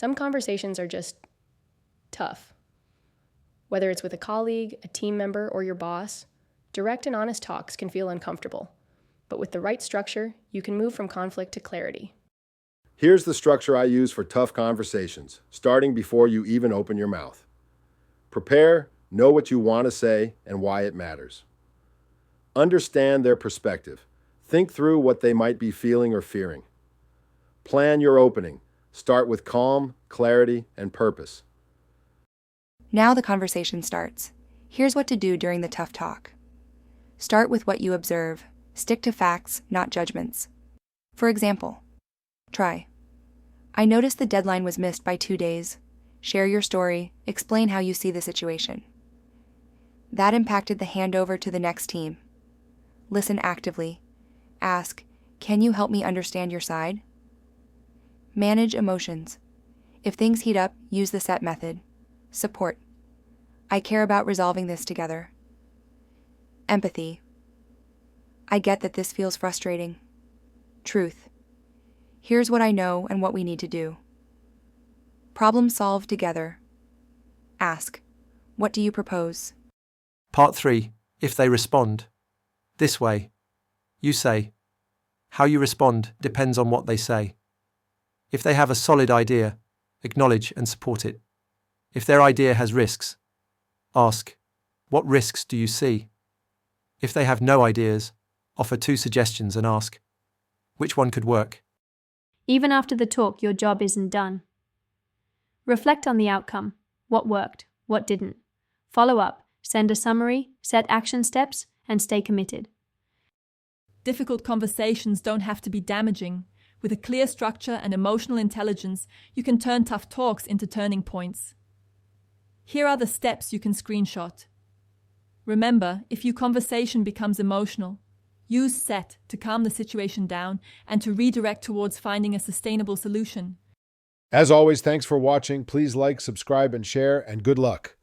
Some conversations are just tough. Whether it's with a colleague, a team member, or your boss, direct and honest talks can feel uncomfortable. But with the right structure, you can move from conflict to clarity. Here's the structure I use for tough conversations, starting before you even open your mouth. Prepare, know what you want to say and why it matters. Understand their perspective. Think through what they might be feeling or fearing. Plan your opening. Start with calm, clarity, and purpose. Now the conversation starts. Here's what to do during the tough talk. Start with what you observe. Stick to facts, not judgments. For example, try. I noticed the deadline was missed by 2 days. Share your story. Explain how you see the situation. That impacted the handover to the next team. Listen actively. Ask, can you help me understand your side? Manage emotions. If things heat up, use the S.E.T method. Support. I care about resolving this together. Empathy. I get that this feels frustrating. Truth. Here's what I know and what we need to do. Problem solve together. Ask, what do you propose? Part 3. If they respond. This way. You say. How you respond depends on what they say. If they have a solid idea, acknowledge and support it. If their idea has risks, ask, what risks do you see? If they have no ideas, offer 2 suggestions and ask, which one could work? Even after the talk, your job isn't done. Reflect on the outcome. What worked? What didn't? Follow up. Send a summary, set action steps, and stay committed. Difficult conversations don't have to be damaging. With a clear structure and emotional intelligence, you can turn tough talks into turning points. Here are the steps you can screenshot. Remember, if your conversation becomes emotional, use S.E.T to calm the situation down and to redirect towards finding a sustainable solution. As always, thanks for watching. Please like, subscribe, and share, and good luck.